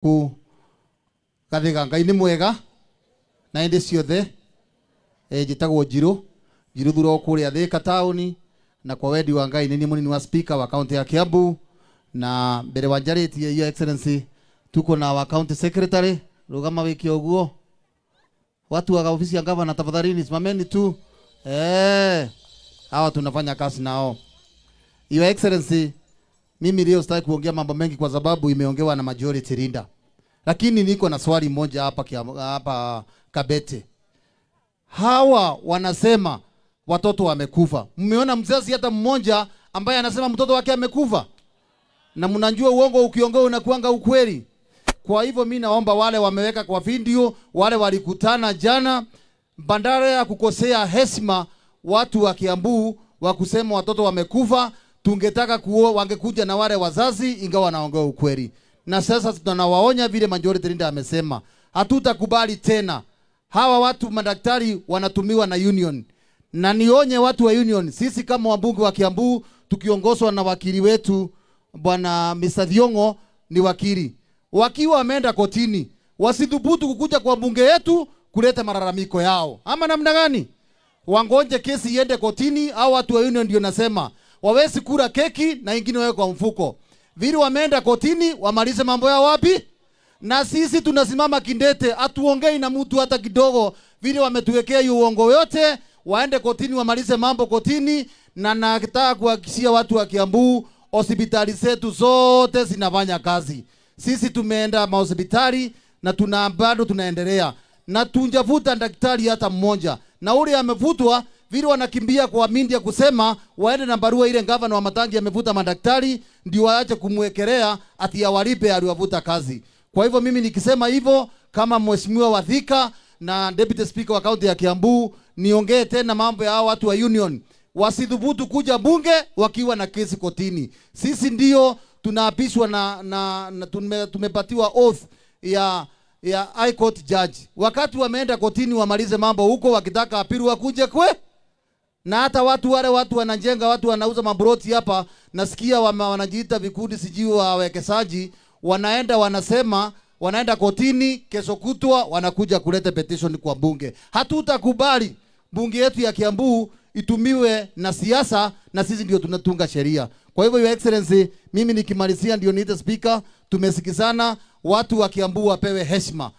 ku Gathiga Ngai ni mwega na indi ciothe njitagwo Njiru thuro kuria Thika tauni na kwa wendi wa Ngai ni munini wa speaker wa county ya Kiambu na mbere wa njarĩtie your excellency tuko na wa county secretary rugama wiki uguo watu wa ofisi ya governor tafadhali simameni tu hawa tunafanya kazi nao. Your excellency, mimi leo sitaki kuongea mambo mengi kwa sababu imeongewa na majority leader. Lakini niko na swali moja hapa Kabete. Hawa wanasema watoto wamekufa. Mmeona mzazi hata mmoja ambaye anasema mtoto wake amekufa? Na mnajua uongo ukiongea unakuanga ukweli. Kwa hivyo mimi naomba wale wameweka kwa video, wale walikutana jana, bandara ya kukosea heshima watu wa Kiambu wa kusema watoto wamekufa, tungetaka wangekuja na wale wazazi ingawa wanaongea ukweli. Na sasa tunawaonya vile majority leader amesema, hatutakubali tena. Hawa watu madaktari wanatumiwa na union. Na nionye watu wa union, sisi kama wabunge wa Kiambu tukiongozwa na wakili wetu Bwana Mr. Thiongo ni wakili. Wakiwa wameenda kotini, wasidhubutu kukuja kwa bunge yetu kuleta malalamiko yao. Ama namna gani? Wangonje kesi iende kotini au watu wa union ndio nasema wawezi kula keki na ingine wewe kwa mfuko. Vile wameenda kotini wamalize mambo yao wapi? Na sisi tunasimama kindete, atuongei na mtu hata kidogo. Vile wametuwekea hiyo uongo yote, waende kotini wamalize mambo kotini. Na nataka kuhakikishia watu wa Kiambu, hospitali zetu zote zinafanya kazi. Sisi tumeenda mahospitali na bado tunaendelea. Na tunjavuta daktari hata mmoja. Na ule amevutwa vile wanakimbia kwa media kusema waende na barua ile governor wa Matangi amevuta madaktari ndio waache kumwekelea ati awalipe aliwavuta kazi. Kwa hivyo mimi nikisema hivyo kama mheshimiwa wa Thika na deputy speaker wa county ya Kiambu, niongee tena mambo ya watu wa union. Wasidhubutu kuja bunge wakiwa na kesi kotini. Sisi ndio tunaapishwa na tumepatiwa oath ya High Court judge. Wakati wameenda kotini wamalize mambo huko, wakitaka apiru wakuje kwe. Na hata watu wanajenga, watu wanauza mabroti hapa, nasikia wanajiita vikundi sijui wawekezaji, wanaenda kotini, kesho kutwa wanakuja kuleta petition kwa bunge. Hatutakubali bunge yetu ya Kiambu itumiwe na siasa, na sisi ndio tunatunga sheria. Kwa hivyo your excellency, mimi nikimalizia ndio niite speaker, tumesikizana, watu wa Kiambu wapewe heshima.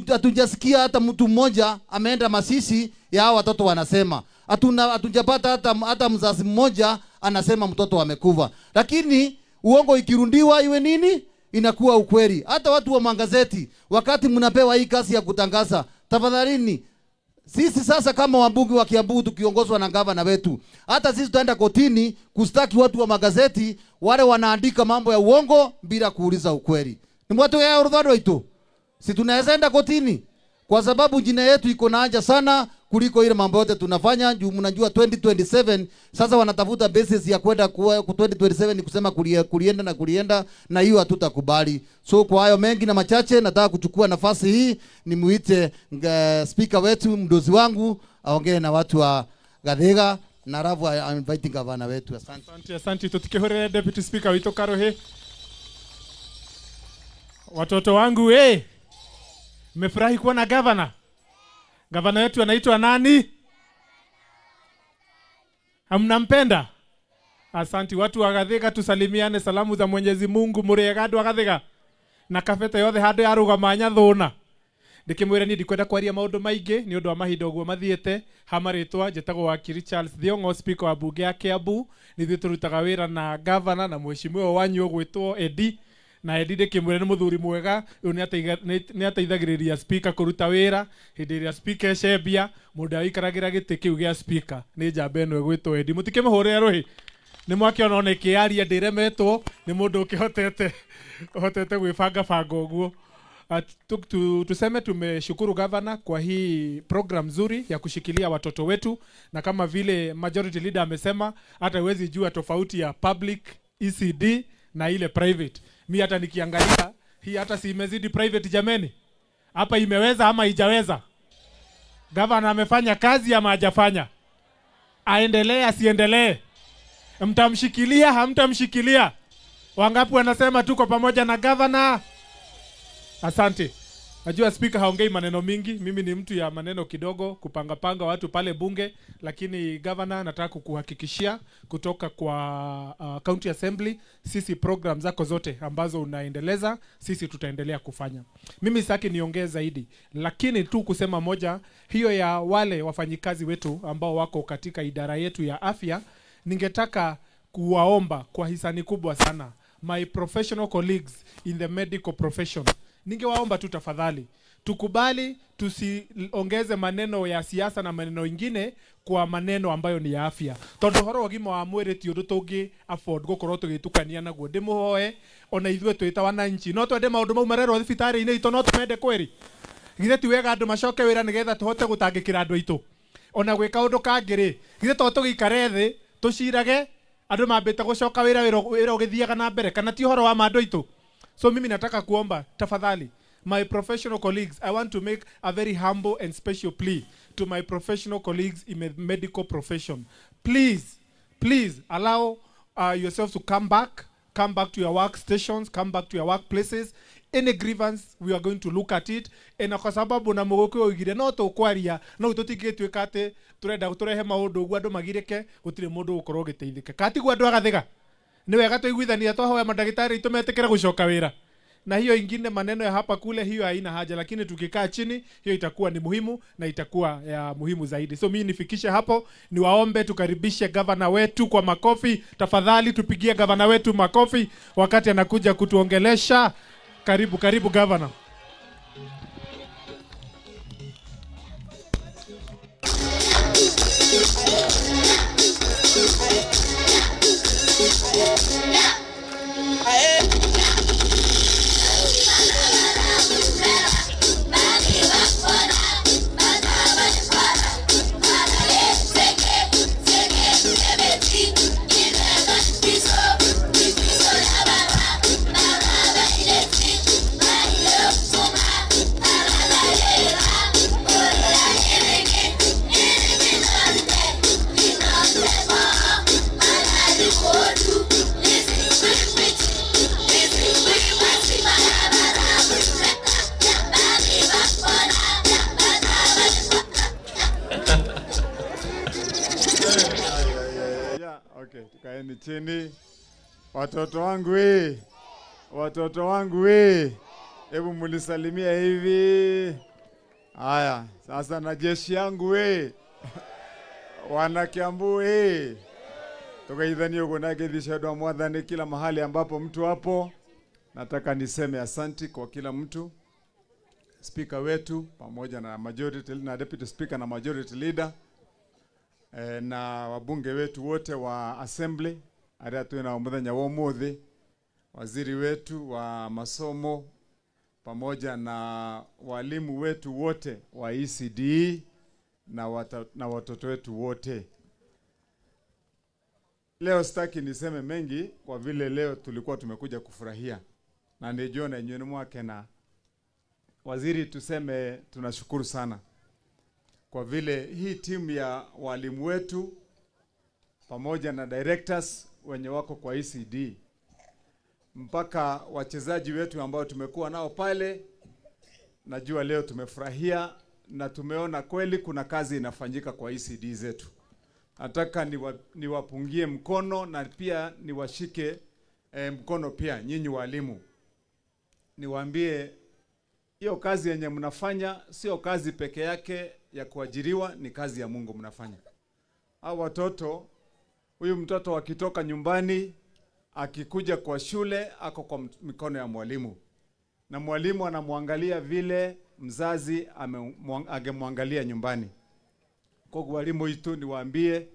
Hatujasikia hata mtu mmoja ameenda masisi ya watoto wanasema. Hatujapata hata mzazi mmoja anasema mtoto amekufa. Lakini uongo ikirundiwa iwe nini? Inakuwa ukweli. Hata watu wa magazeti wakati mnapewa hii kazi ya kutangaza, tafadhalini sisi sasa kama wabunge wa Kiambu tukiongozwa na gavana wetu, hata sisi tutaenda kotini kustaki watu wa magazeti wale wanaandika mambo ya uongo bila kuuliza ukweli. Ni watu ya urudhado itu. Si tunaweza enda kotini kwa sababu jina yetu iko na haja sana kuliko ile mambo yote tunafanya. Juu mnajua 2027 sasa wanatafuta basis ya kwenda kwa 2027 ni kusema kulienda na hiyo hatutakubali. So kwa hayo mengi na machache nataka kuchukua nafasi hii nimuite speaker wetu mdozi wangu aongee na watu wa Gathiga na ravu I'm inviting governor wetu. Asante tutikihore deputy speaker wito Karohe. Watoto wangu mmefurahi kuwa na governor. Governor wetu anaitwa nani? Hamnampenda? Asante watu wa Gathiga, tusalimiane salamu za Mwenyezi Mungu. Muriega andu a Gathiga na kabete yothe handu ya rugamanya thuna. Ndikimwira ni ndikwenda kwaria maundu maingi ni undu wa mahinda uguo mathiete. Hamaritwa njitagwo wakiri Charles Thiongo, speaker wa bunge ya Kiambu. Nithuĩ turutaga wira na governor na mheshimiwa wanyu gwitwo Edi. Na Edi ndikimwira ni muthuri mwega, uyu ni ateithagiriria speaker kuruta wira hindi ria speaker ecembia mundu aikaragira giti kiu gia speaker ni njamba eno gwitwo Edi. Mutikimhurire ruhi, ni mwakiona one kiaria ndiremetwo ni mundu ukihotete gwibanga banga uguo. Tuseme tumeshukuru governor kwa hii program nzuri ya kushikilia watoto wetu, na kama vile majority leader amesema hata huwezi jua tofauti ya public ECD na ile private. Mimi hata nikiangalia hii hata si imezidi private jameni. Hapa imeweza ama haijaweza? Governor amefanya kazi ama hajafanya? Aendelee asiendelee? Mtamshikilia hamtamshikilia? Wangapi wanasema tuko pamoja na governor? Asante. Najua speaker haongei maneno mingi, mimi ni mtu ya maneno kidogo, kupanga watu pale bunge, lakini governor nataka kukuhakikishia kutoka kwa county assembly, sisi program zako zote ambazo unaendeleza, sisi tutaendelea kufanya. Mimi sitaki niongee zaidi, lakini tu kusema moja, hiyo ya wale wafanyikazi wetu ambao wako katika idara yetu ya afya, ningetaka kuwaomba kwa hisani kubwa sana, my professional colleagues in the medical profession, ningewaomba tu tafadhali tukubali tusiongeze maneno ya siasa na maneno ingine kwa maneno ambayo ni ya afya. Tondu horo wagima wa mwiri ti undu tungi afford gukorwo tugitukania naguo. Ndimuhoe ona ithwe twita wananchi no twende maundu mau marerwo thibitari-ini itu no tumende kweri. Githe ti wega andu macoke wira nigetha tuhote gutangikira andu aitu. Ona gwika undu kangiri githe to tugikare thi tucirage andu mambite gucoka wira ugithiaga na mbere kana ti horo wa mandu aitu. So mimi nataka kuomba tafadhali, my professional colleagues, I want to make a very humble and special plea to my professional colleagues in the medical profession. Please allow yourselves to come back to your workstations, come back to your workplaces. Any grievance, we are going to look at it. And kwa sababu na mugoko ugire no to kwaria no tutigitwika ate turenda turehe maundu gwa andu magireke gutire mundu ukorwo giteithike. Katigwa andu agathega. Ni wega tuiguithania twahoya madagitari itumetekera gucoka wira. Na hiyo ingine maneno ya hapa kule hiyo haina haja, lakini tukikaa chini hiyo itakuwa ni muhimu na itakuwa ya muhimu zaidi. So mimi nifikishe hapo, niwaombe tukaribishe governor wetu kwa makofi. Tafadhali tupigie governor wetu makofi wakati anakuja kutuongelesha. Karibu governor. Okay, tukaeni chini. Watoto wangu hebu mulisalimia hivi. Haya, sasa na jeshi yangu wana Kiambu tukaidhani uko na kidhisha ndo mwadhani kila mahali ambapo mtu hapo. Nataka niseme asanti kwa kila mtu. Speaker wetu pamoja na majority na deputy speaker na majority leader. Na wabunge wetu wote wa assembly aria tuina umuthenya wa umuthi, waziri wetu wa masomo pamoja na walimu wetu wote wa ECD na watoto wetu wote. Leo sitaki niseme mengi kwa vile leo tulikuwa tumekuja kufurahia na nijiona nyueni mwake. Na waziri, tuseme tunashukuru sana kwa vile hii timu ya walimu wetu pamoja na directors wenye wako kwa ECD mpaka wachezaji wetu ambao tumekuwa nao pale, najua leo tumefurahia na tumeona kweli kuna kazi inafanyika kwa ECD zetu. Nataka niwapungie mkono na pia niwashike mkono pia nyinyi walimu. Niwaambie hiyo kazi yenye mnafanya sio kazi peke yake ya kuajiriwa, ni kazi ya Mungu mnafanya. Hao watoto, huyu mtoto akitoka nyumbani akikuja kwa shule ako kwa mikono ya mwalimu. Na mwalimu anamwangalia vile mzazi angemwangalia nyumbani. Kwa walimu wetu niwaambie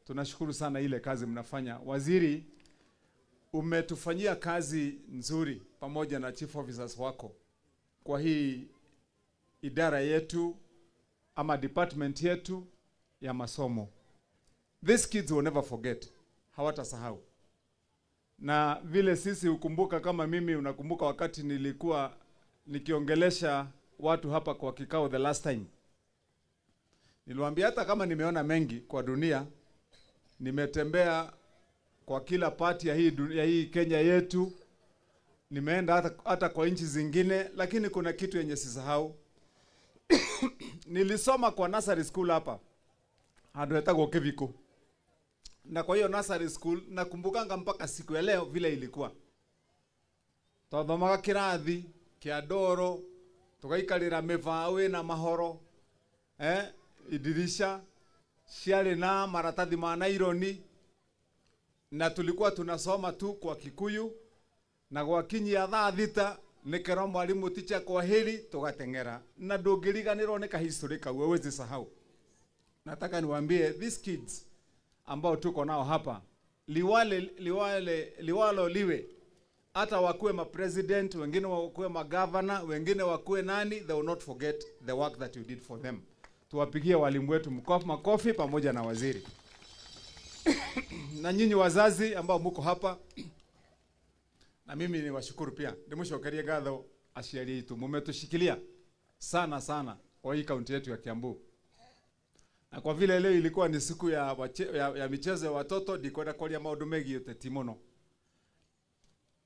tunashukuru sana ile kazi mnafanya. Waziri, umetufanyia kazi nzuri pamoja na chief officers wako kwa hii idara yetu ama department yetu ya masomo. These kids will never forget. Hawatasahau. Na vile sisi ukumbuka, kama mimi unakumbuka wakati nilikuwa nikiongelesha watu hapa kwa kikao the last time, niliwaambia hata kama nimeona mengi kwa dunia, nimetembea kwa kila party ya hii Kenya yetu, nimeenda hata kwa nchi zingine, lakini kuna kitu yenye sisahau. Nilisoma kwa nursery school hapa handu hetagwo Kiviko, na kwa hiyo nursery school nakumbukanga mpaka siku ya leo vile ilikuwa. Twathomaga kirathi kia ndoro, tugaikarira mivawe na mahoro, idirisha ciarĩ na maratathi ma naironi, na tulikuwa tunasoma tu kwa Kikuyu, na gwakinyia thaa thita nikero mwalimu ticha kwa hili tugatengera, na ndũngĩriganĩrwo nĩ kahistory kau huwezi sahau. Nataka niwaambie these kids ambao tuko nao hapa, liwalo liwe, hata wakuwe ma president, wengine wakuwe ma governor, wengine wakuwe nani, they will not forget the work that you did for them. Tuwapigie walimu wetu makofi pamoja na waziri. Na nyinyi wazazi ambao mko hapa, na mimi ni washukuru pia. Ndimushokerie ngatho aciari itu, mumetushikilia sana sana kwa hii kaunti yetu ya Kiambu. Na kwa vile leo ilikuwa ni siku ya michezo ya watoto, ndikwenda kwaria maundu megie uteti muno.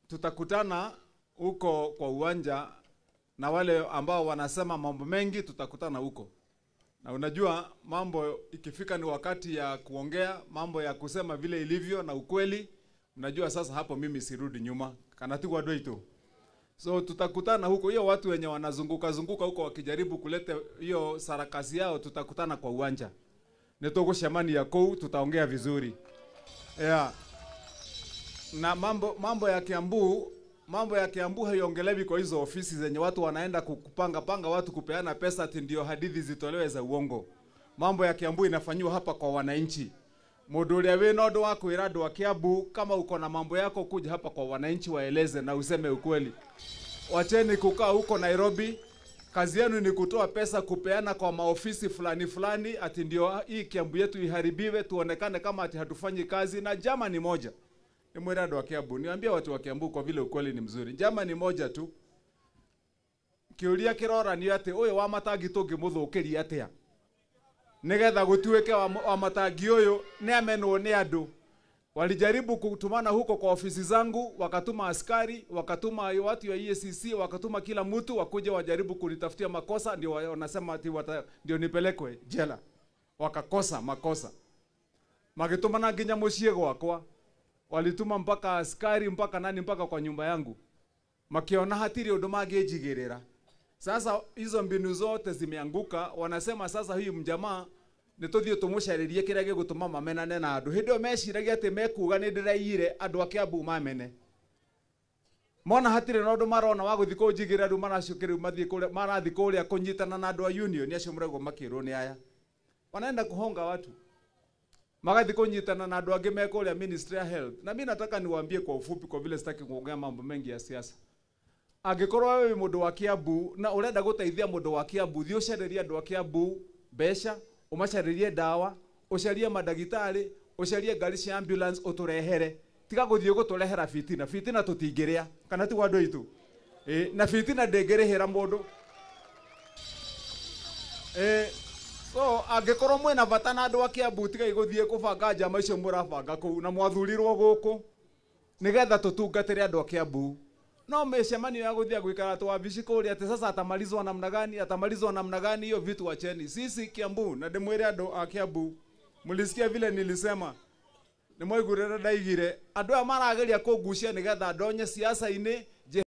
Tutakutana huko kwa uwanja, na wale ambao wanasema mambo mengi tutakutana huko. Na unajua mambo ikifika ni wakati ya kuongea, mambo ya kusema vile ilivyo na ukweli, unajua sasa hapo mimi sirudi nyuma. Kanatigwa doito. So tutakutana huko, hiyo watu wenye wanazunguka huko wakijaribu kuleta hiyo sarakasi yao, tutakutana kwa uwanja. Netogo shamani ya kou, tutaongea vizuri. Yeah. Na mambo ya Kiambu haiongelewi kwa hizo ofisi zenye watu wanaenda kupanga watu kupeana pesa ati ndio hadithi zitolewe za uongo. Mambo ya Kiambu inafanywa hapa kwa wananchi. Mundu uria wina undu wa kwira andu a Kiambu, kama uko na mambo yako kuja hapa kwa wananchi waeleze na useme ukweli. Wacheni kukaa huko Nairobi. Kazi yenu ni kutoa pesa kupeana kwa maofisi fulani ati ndio hii Kiambu yetu iharibiwe, tuonekane kama ati hatufanyi kazi. Na jama ni moja. Ni mwira andu a Kiambu. Niambie watu wa Kiambu kwa vile ukweli ni mzuri. Jama ni moja tu. Kiuria kirora ni ati uyu wa matangi tungimuthukiria atia. Nigetha gutuike wa matangi uyu ni amenwo ni andu. Walijaribu kutumana huko kwa ofisi zangu, wakatuma askari, wakatuma watu wa EACC, wakatuma kila mtu wakuje wajaribu kunitafutia makosa, ndio wanasema ati ndio nipelekwe jela. Wakakosa makosa. Magitumana nginya mucie gwakwa. Walituma mpaka askari, mpaka nani, mpaka kwa nyumba yangu. Makiona hatiri undu mangĩnjigĩrĩra. Sasa hizo mbinu zote zimeanguka. Wanasema sasa huyu mjamaa nituthie tumucaririe kiria gigutuma mamenane na andu. Hindio meciragia ati mekuga ni ndiraiyire andu a Kiambu mamene. Mona hatire na undu marona wa guthi kunjigira andu maracukiru mathie kuria marathi kuria kunyitana na andu a union acio murego makirwo ni aya. Wanaenda kuhonga watu. Magathi kunyitana na andu angi mekuria Ministry of Health. Na mimi nataka niwaambie kwa ufupi kwa vile sitaki kuongea mambo mengi ya siasa. Angikorwo wewe mundu wa Kiambu na urenda guteithia mundu wa Kiambu, thio cariria andu a Kiambu besha, umacaririe dawa, ucarie madagitari, ucarie ngari cia ambulance uturehere. Tiga guthie guturehera fitina tutingiria kana ti wandu itu. Na fitina ndengirihira mundu. So angikorwo mwena bata na andu a Kiambu, tiga iguthie kubanga njama icio murabanga kuu na mwathurirwo guku nigetha tutungatire andu a Kiambu. No mshemanio ya guthia gwikara tu wabishi kuri ati sasa atamalizwa namna gani hiyo vitu wacheni. Sisi Kiambu na ndimwire andu a Kiambu, mulisikia vile nilisema, nimwaigurira ndaigire andu a marageria kugucia nigetha ndonye siasa-ini